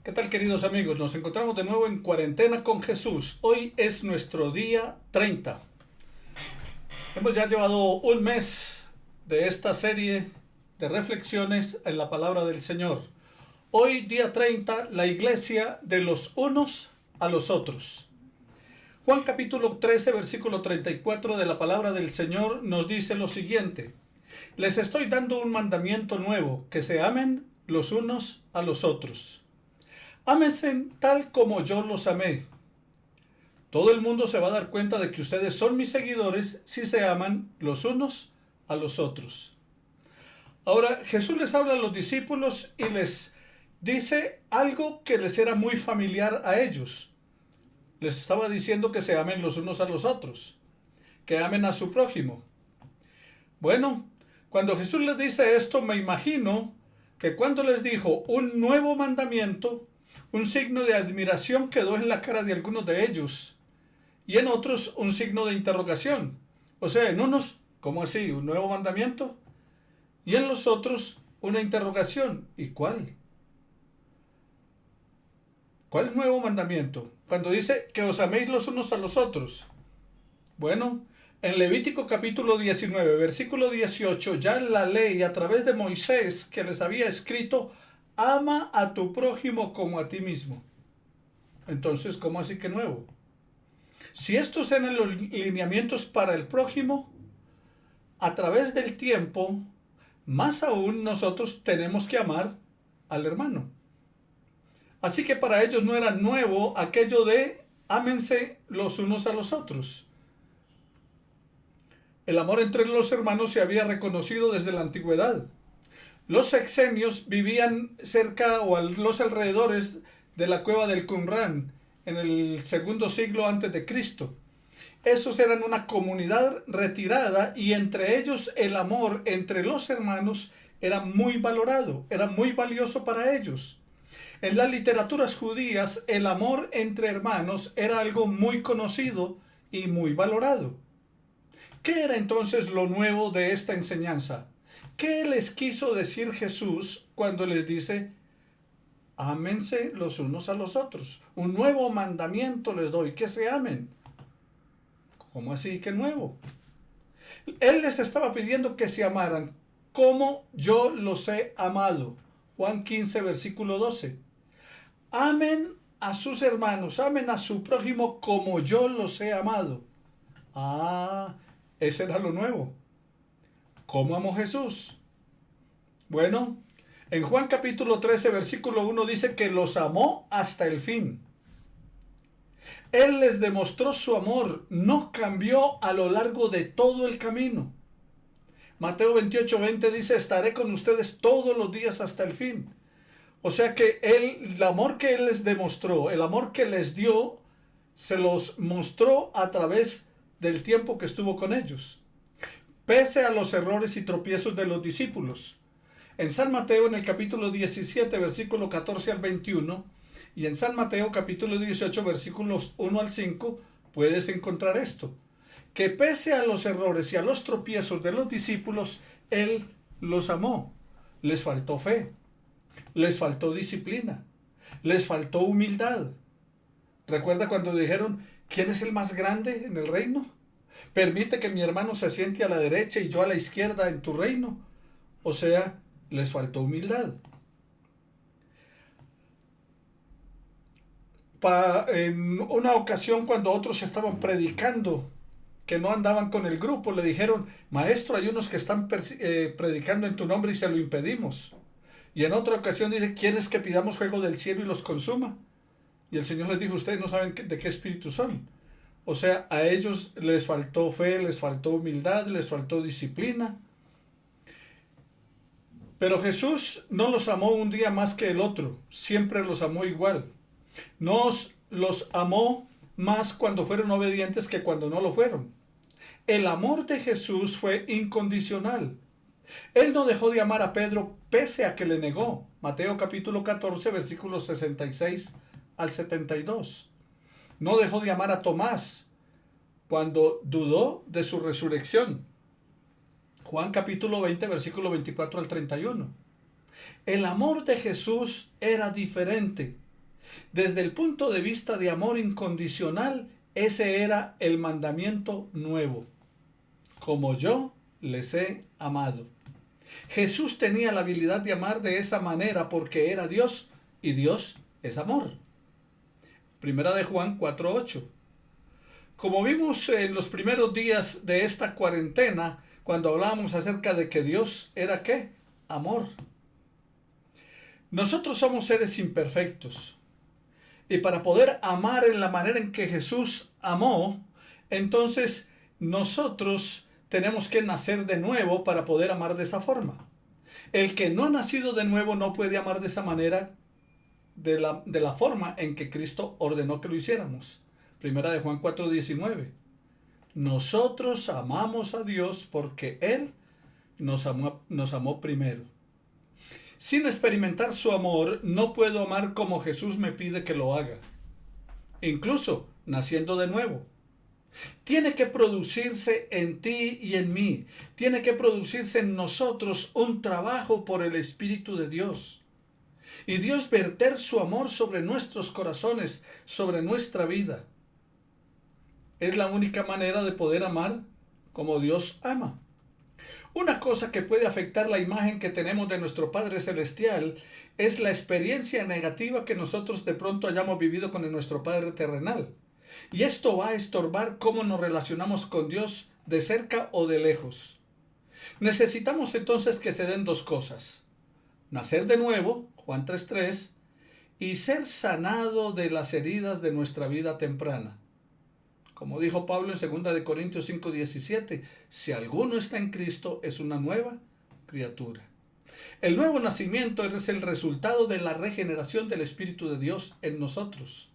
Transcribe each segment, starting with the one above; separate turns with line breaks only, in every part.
¿Qué tal, queridos amigos? Nos encontramos de nuevo en Cuarentena con Jesús. Hoy es nuestro día 30. Hemos ya llevado un mes de esta serie de reflexiones en la palabra del Señor. Hoy, día 30, la iglesia de los unos a los otros. Juan capítulo 13, versículo 34 de la palabra del Señor nos dice lo siguiente: Les estoy dando un mandamiento nuevo, que se amen los unos a los otros. Ámense tal como yo los amé. Todo el mundo se va a dar cuenta de que ustedes son mis seguidores si se aman los unos a los otros. Ahora, Jesús les habla a los discípulos y les dice algo que les era muy familiar a ellos. Les estaba diciendo que se amen los unos a los otros, que amen a su prójimo. Bueno, cuando Jesús les dice esto, me imagino que cuando les dijo un nuevo mandamiento, un signo de admiración quedó en la cara de algunos de ellos y en otros un signo de interrogación. O sea, en unos, ¿cómo así? ¿Un nuevo mandamiento? Y en los otros una interrogación. ¿Y cuál? ¿Cuál nuevo mandamiento? Cuando dice que os améis los unos a los otros. Bueno, en Levítico capítulo 19, versículo 18, ya la ley a través de Moisés que les había escrito: ama a tu prójimo como a ti mismo. Entonces, ¿cómo así que nuevo? Si estos eran los lineamientos para el prójimo, a través del tiempo, más aún nosotros tenemos que amar al hermano. Así que para ellos no era nuevo aquello de ámense los unos a los otros. El amor entre los hermanos se había reconocido desde la antigüedad. Los exenios vivían cerca o a los alrededores de la cueva del Qumran en el segundo siglo antes de Cristo. Esos eran una comunidad retirada y entre ellos el amor entre los hermanos era muy valorado, era muy valioso para ellos. En las literaturas judías el amor entre hermanos era algo muy conocido y muy valorado. ¿Qué era entonces lo nuevo de esta enseñanza? ¿Qué les quiso decir Jesús cuando les dice: ámense los unos a los otros? Un nuevo mandamiento les doy, que se amen. ¿Cómo así que nuevo? Él les estaba pidiendo que se amaran como yo los he amado. Juan 15, versículo 12. Amen a sus hermanos, amen a su prójimo como yo los he amado. Ese era lo nuevo. ¿Cómo amó Jesús? Bueno, en Juan capítulo 13, versículo 1 dice que los amó hasta el fin. Él les demostró su amor, no cambió a lo largo de todo el camino. Mateo 28, 20 dice: estaré con ustedes todos los días hasta el fin. O sea que el amor que Él les demostró, el amor que les dio, se los mostró a través del tiempo que estuvo con ellos, pese a los errores y tropiezos de los discípulos. En San Mateo, en el capítulo 17, versículo 14 al 21, y en San Mateo, capítulo 18, versículos 1 al 5, puedes encontrar esto: que pese a los errores y a los tropiezos de los discípulos, Él los amó. Les faltó fe, les faltó disciplina, les faltó humildad. ¿Recuerda cuando dijeron: ¿quién es el más grande en el reino? Permite que mi hermano se siente a la derecha y yo a la izquierda en tu reino. O sea, les faltó humildad. En una ocasión, cuando otros estaban predicando, que no andaban con el grupo, le dijeron: maestro, hay unos que están predicando en tu nombre y se lo impedimos. Y en otra ocasión dice: ¿quieres que pidamos fuego del cielo y los consuma? Y el Señor les dijo: ustedes no saben de qué espíritu son. O sea, a ellos les faltó fe, les faltó humildad, les faltó disciplina. Pero Jesús no los amó un día más que el otro, siempre los amó igual. Los amó más cuando fueron obedientes que cuando no lo fueron. El amor de Jesús fue incondicional. Él no dejó de amar a Pedro pese a que le negó. Mateo capítulo 14, versículos 66 al 72. No dejó de amar a Tomás cuando dudó de su resurrección. Juan capítulo 20, versículo 24 al 31. El amor de Jesús era diferente. Desde el punto de vista de amor incondicional, ese era el mandamiento nuevo. Como yo les he amado. Jesús tenía la habilidad de amar de esa manera porque era Dios y Dios es amor. Primera de Juan 4:8. Como vimos en los primeros días de esta cuarentena, cuando hablábamos acerca de que Dios era ¿qué? Amor. Nosotros somos seres imperfectos. Y para poder amar en la manera en que Jesús amó, entonces nosotros tenemos que nacer de nuevo para poder amar de esa forma. El que no ha nacido de nuevo no puede amar de esa manera, de la forma en que Cristo ordenó que lo hiciéramos. Primera de Juan 4:19. Nosotros amamos a Dios porque Él nos amó primero. Sin experimentar su amor, no puedo amar como Jesús me pide que lo haga. Incluso naciendo de nuevo. Tiene que producirse en ti y en mí. Tiene que producirse en nosotros un trabajo por el Espíritu de Dios. Y Dios verter su amor sobre nuestros corazones, sobre nuestra vida. Es la única manera de poder amar como Dios ama. Una cosa que puede afectar la imagen que tenemos de nuestro Padre Celestial es la experiencia negativa que nosotros de pronto hayamos vivido con nuestro Padre terrenal. Y esto va a estorbar cómo nos relacionamos con Dios de cerca o de lejos. Necesitamos entonces que se den dos cosas. Nacer de nuevo, Juan 3:3, y ser sanado de las heridas de nuestra vida temprana. Como dijo Pablo en 2 Corintios 5:17, si alguno está en Cristo es una nueva criatura. El nuevo nacimiento es el resultado de la regeneración del Espíritu de Dios en nosotros.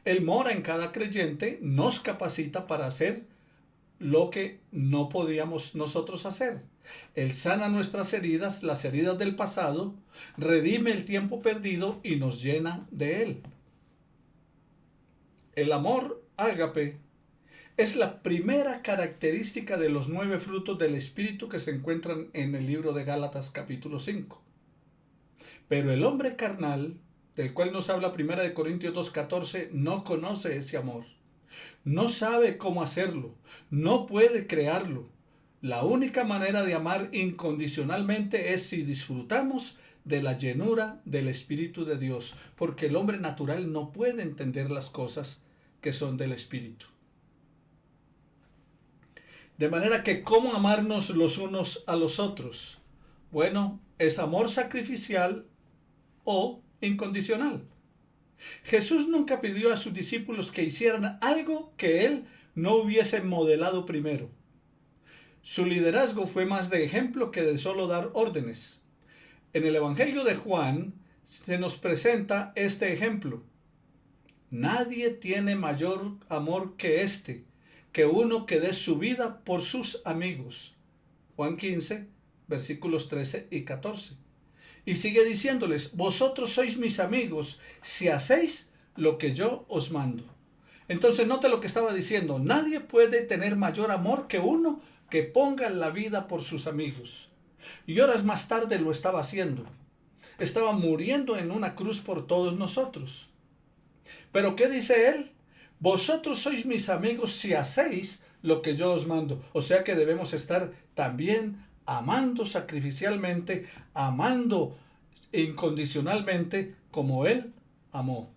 Él mora en cada creyente, nos capacita para hacer lo que no podíamos nosotros hacer. Él sana nuestras heridas, las heridas del pasado, redime el tiempo perdido y nos llena de Él. El amor ágape es la primera característica de los 9 frutos del Espíritu que se encuentran en el libro de Gálatas capítulo 5. Pero el hombre carnal, del cual nos habla 1 Corintios 2:14, no conoce ese amor. No sabe cómo hacerlo, no puede crearlo. La única manera de amar incondicionalmente es si disfrutamos de la llenura del Espíritu de Dios, porque el hombre natural no puede entender las cosas que son del Espíritu. De manera que, ¿cómo amarnos los unos a los otros? Bueno, es amor sacrificial o incondicional. Jesús nunca pidió a sus discípulos que hicieran algo que Él no hubiese modelado primero. Su liderazgo fue más de ejemplo que de solo dar órdenes. En el Evangelio de Juan se nos presenta este ejemplo. Nadie tiene mayor amor que este, que uno que dé su vida por sus amigos. Juan 15, versículos 13 y 14. Y sigue diciéndoles, vosotros sois mis amigos si hacéis lo que yo os mando. Entonces note lo que estaba diciendo, nadie puede tener mayor amor que uno que ponga la vida por sus amigos. Y horas más tarde lo estaba haciendo. Estaba muriendo en una cruz por todos nosotros. Pero ¿qué dice él? Vosotros sois mis amigos si hacéis lo que yo os mando. O sea que debemos estar también amando sacrificialmente, amando incondicionalmente como Él amó.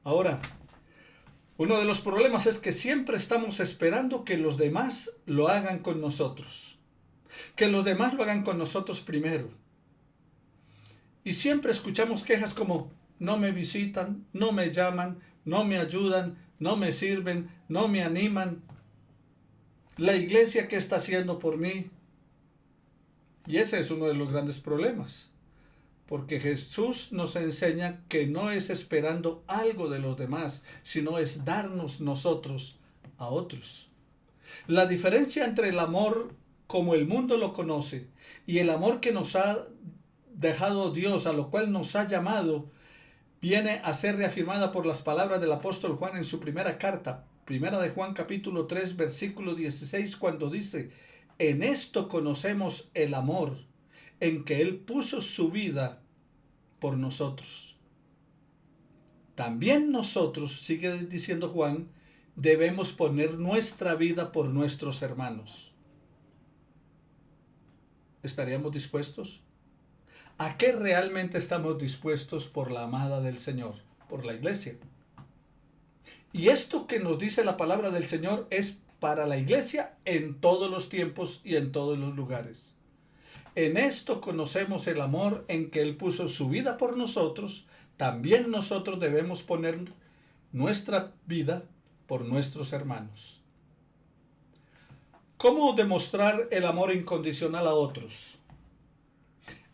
Ahora, uno de los problemas es que siempre estamos esperando que los demás lo hagan con nosotros. Que los demás lo hagan con nosotros primero. Y siempre escuchamos quejas como, no me visitan, no me llaman, no me ayudan, no me sirven, no me animan. La iglesia, ¿qué está haciendo por mí? Y ese es uno de los grandes problemas. Porque Jesús nos enseña que no es esperando algo de los demás, sino es darnos nosotros a otros. La diferencia entre el amor como el mundo lo conoce y el amor que nos ha dejado Dios, a lo cual nos ha llamado, viene a ser reafirmada por las palabras del apóstol Juan en su primera carta, primera de Juan capítulo 3, versículo 16, cuando dice, en esto conocemos el amor, en que Él puso su vida por nosotros. también nosotros, sigue diciendo Juan, debemos poner nuestra vida por nuestros hermanos. ¿Estaríamos dispuestos? ¿A qué realmente estamos dispuestos por la amada del Señor? Por la iglesia. Y esto que nos dice la palabra del Señor es para la iglesia en todos los tiempos y en todos los lugares. En esto conocemos el amor en que Él puso su vida por nosotros. También nosotros debemos poner nuestra vida por nuestros hermanos. ¿Cómo demostrar el amor incondicional a otros?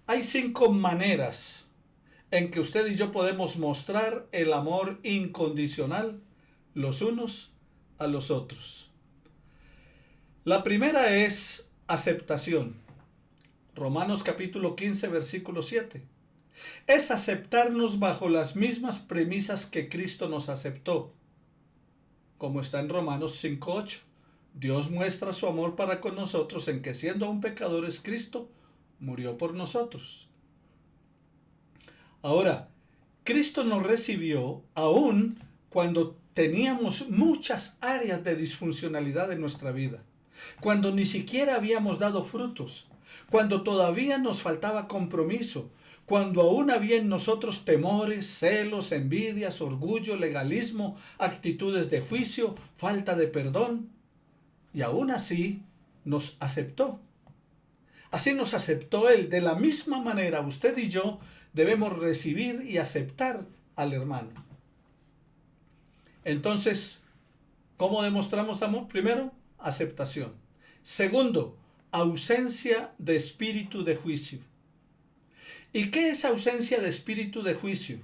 Hay 5 maneras en que usted y yo podemos mostrar el amor incondicional los unos a los otros. La primera es aceptación. Romanos capítulo 15, versículo 7. Es aceptarnos bajo las mismas premisas que Cristo nos aceptó, como está en Romanos 5:8. Dios muestra su amor para con nosotros en que siendo aún pecadores Cristo murió por nosotros. Ahora, Cristo nos recibió aún cuando teníamos muchas áreas de disfuncionalidad en nuestra vida, cuando ni siquiera habíamos dado frutos, cuando todavía nos faltaba compromiso, cuando aún había en nosotros temores, celos, envidias, orgullo, legalismo, actitudes de juicio, falta de perdón. Y aún así nos aceptó. Así nos aceptó Él. De la misma manera, usted y yo debemos recibir y aceptar al hermano. Entonces, ¿cómo demostramos amor? Primero, aceptación. Segundo, ausencia de espíritu de juicio. ¿Y qué es ausencia de espíritu de juicio?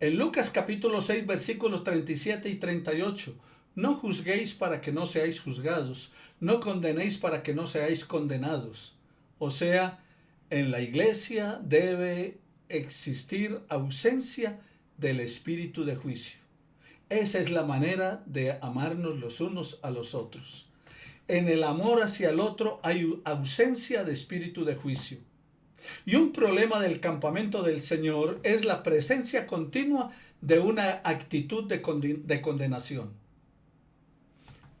En Lucas capítulo 6, versículos 37 y 38, no juzguéis para que no seáis juzgados, no condenéis para que no seáis condenados. O sea, en la iglesia debe existir ausencia del espíritu de juicio. Esa es la manera de amarnos los unos a los otros. En el amor hacia el otro hay ausencia de espíritu de juicio. Y un problema del campamento del Señor es la presencia continua de una actitud de condenación.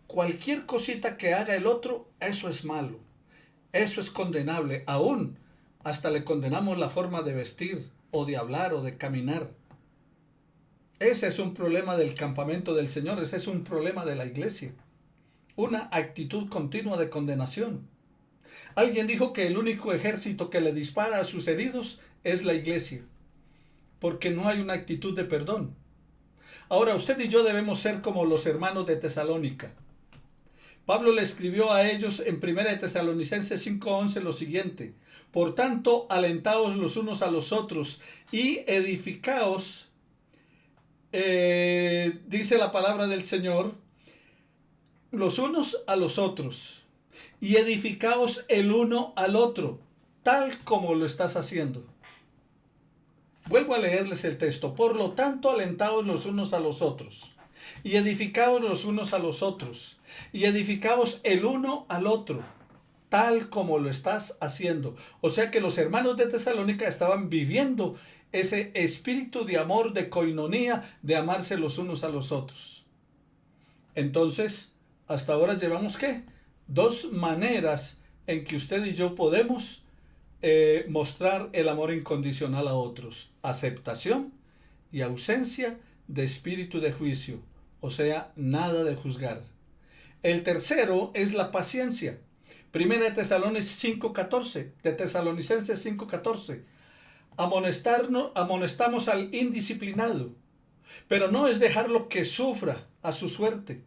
Cualquier cosita que haga el otro, eso es malo, eso es condenable. Aún hasta le condenamos la forma de vestir o de hablar o de caminar. Ese es un problema del campamento del Señor, ese es un problema de la iglesia. Una actitud continua de condenación. Alguien dijo que el único ejército que le dispara a sus heridos es la iglesia, porque no hay una actitud de perdón. Ahora, usted y yo debemos ser como los hermanos de Tesalónica. Pablo le escribió a ellos en 1 Tesalonicenses 5:11 lo siguiente: por tanto, alentaos los unos a los otros y edificaos, dice la palabra del Señor, los unos a los otros, y edificaos el uno al otro, tal como lo estás haciendo. Vuelvo a leerles el texto. Por lo tanto, alentaos los unos a los otros, y edificaos los unos a los otros, y edificaos el uno al otro, tal como lo estás haciendo. O sea que los hermanos de Tesalónica estaban viviendo ese espíritu de amor, de coinonía, de amarse los unos a los otros. Entonces, hasta ahora llevamos ¿qué? 2 maneras en que usted y yo podemos mostrar el amor incondicional a otros: aceptación y ausencia de espíritu de juicio, o sea, nada de juzgar. El tercero es la paciencia. Primera de Tesalonicenses 5:14. Amonestamos al indisciplinado, pero no es dejarlo que sufra a su suerte.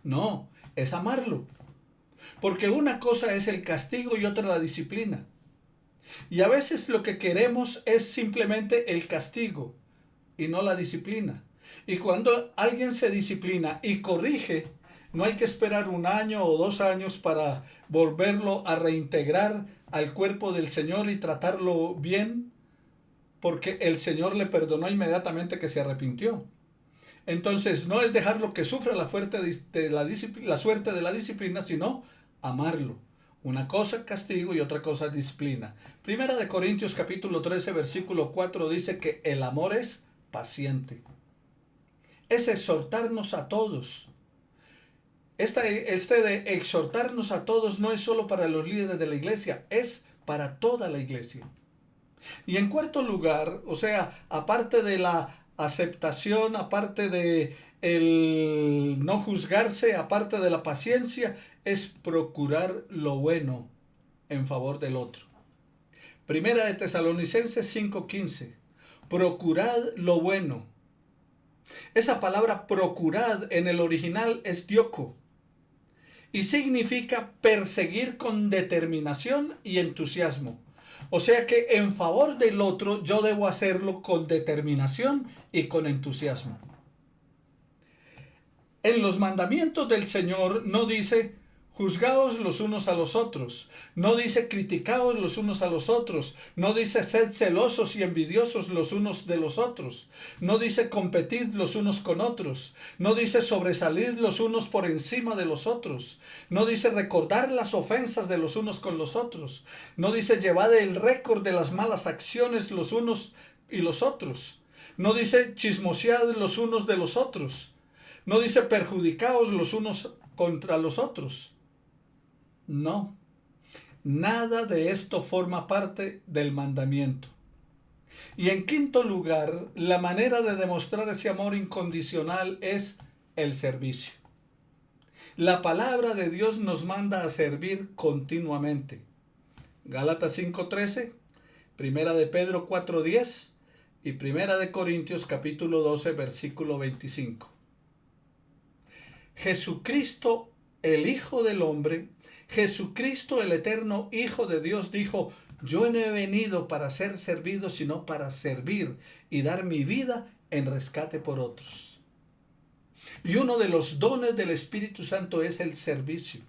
No, es amarlo. Porque una cosa es el castigo y otra la disciplina. Y a veces lo que queremos es simplemente el castigo y no la disciplina. Y cuando alguien se disciplina y corrige, no hay que esperar 1 año o 2 años para volverlo a reintegrar al cuerpo del Señor y tratarlo bien, porque el Señor le perdonó inmediatamente que se arrepintió. Entonces no es dejarlo que sufra la suerte de la disciplina, sino amarlo. Una cosa castigo y otra cosa disciplina. Primera de Corintios capítulo 13 versículo 4 dice que el amor es paciente. es exhortarnos a todos. Este de exhortarnos a todos no es solo para los líderes de la iglesia, es para toda la iglesia. Y en cuarto lugar, o sea, aparte de la aceptación, aparte de el no juzgarse, aparte de la paciencia, es procurar lo bueno en favor del otro. Primera de Tesalonicenses 5:15. Procurad lo bueno. Esa palabra procurad en el original es dioko y significa perseguir con determinación y entusiasmo. O sea que en favor del otro yo debo hacerlo con determinación y con entusiasmo. En los mandamientos del Señor no dice juzgaos los unos a los otros, no dice criticaos los unos a los otros, no dice sed celosos y envidiosos los unos de los otros, no dice competid los unos con otros, no dice sobresalid los unos por encima de los otros, no dice recordar las ofensas de los unos con los otros, no dice llevad el récord de las malas acciones los unos y los otros, no dice chismosead los unos de los otros, no dice perjudicaos los unos contra los otros. No, nada de esto forma parte del mandamiento. Y en quinto lugar, la manera de demostrar ese amor incondicional es el servicio. La palabra de Dios nos manda a servir continuamente. Gálatas 5:13, Primera de Pedro 4:10 y Primera de Corintios capítulo 12, versículo 25. Jesucristo, el Hijo del Hombre, Jesucristo, el eterno Hijo de Dios, dijo: yo no he venido para ser servido, sino para servir y dar mi vida en rescate por otros. Y uno de los dones del Espíritu Santo es el servicio.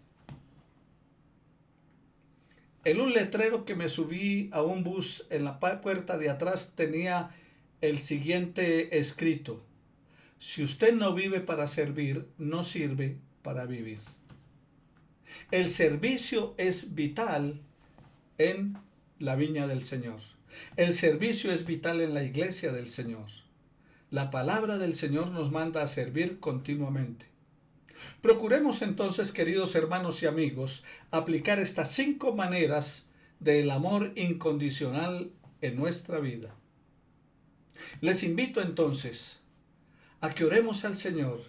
En un letrero que me subí a un bus, en la puerta de atrás tenía el siguiente escrito: si usted no vive para servir, no sirve para vivir. El servicio es vital en la viña del Señor. El servicio es vital en la iglesia del Señor. La palabra del Señor nos manda a servir continuamente. Procuremos entonces, queridos hermanos y amigos, aplicar estas 5 maneras del amor incondicional en nuestra vida. Les invito entonces a que oremos al Señor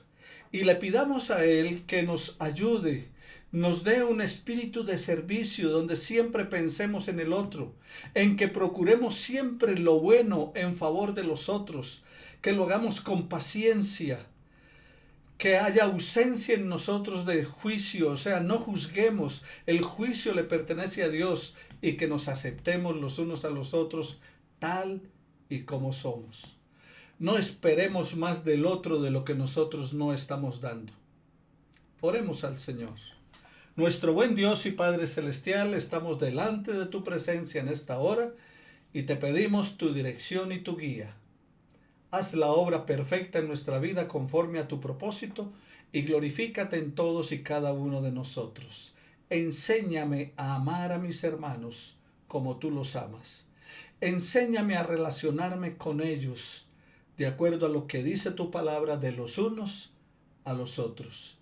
y le pidamos a Él que nos ayude, nos dé un espíritu de servicio donde siempre pensemos en el otro, en que procuremos siempre lo bueno en favor de los otros, que lo hagamos con paciencia, que haya ausencia en nosotros de juicio, o sea, no juzguemos, el juicio le pertenece a Dios, y que nos aceptemos los unos a los otros tal y como somos. No esperemos más del otro de lo que nosotros no estamos dando. Oremos al Señor. Nuestro buen Dios y Padre Celestial, estamos delante de tu presencia en esta hora y te pedimos tu dirección y tu guía. Haz la obra perfecta en nuestra vida conforme a tu propósito y glorifícate en todos y cada uno de nosotros. Enséñame a amar a mis hermanos como tú los amas. Enséñame a relacionarme con ellos de acuerdo a lo que dice tu palabra, de los unos a los otros.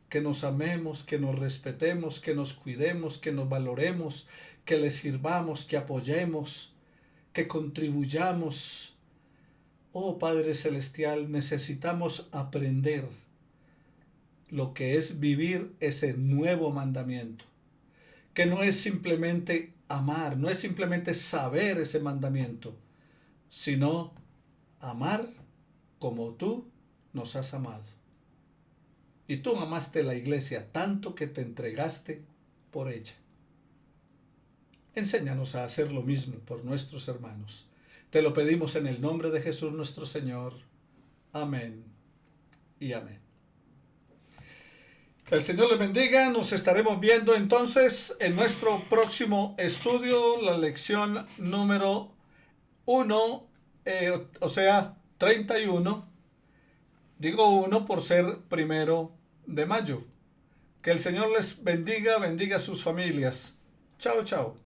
Que nos amemos, que nos respetemos, que nos cuidemos, que nos valoremos, que les sirvamos, que apoyemos, que contribuyamos. Oh Padre Celestial, necesitamos aprender lo que es vivir ese nuevo mandamiento, que no es simplemente amar, no es simplemente saber ese mandamiento, sino amar como tú nos has amado. Y tú amaste la iglesia tanto que te entregaste por ella. Enséñanos a hacer lo mismo por nuestros hermanos. Te lo pedimos en el nombre de Jesús nuestro Señor. Amén y amén. Que el Señor les bendiga. Nos estaremos viendo entonces en nuestro próximo estudio, la lección número 1, o sea, 31. Digo 1 por ser 1 de mayo. Que el Señor les bendiga, bendiga a sus familias. Chao, chao.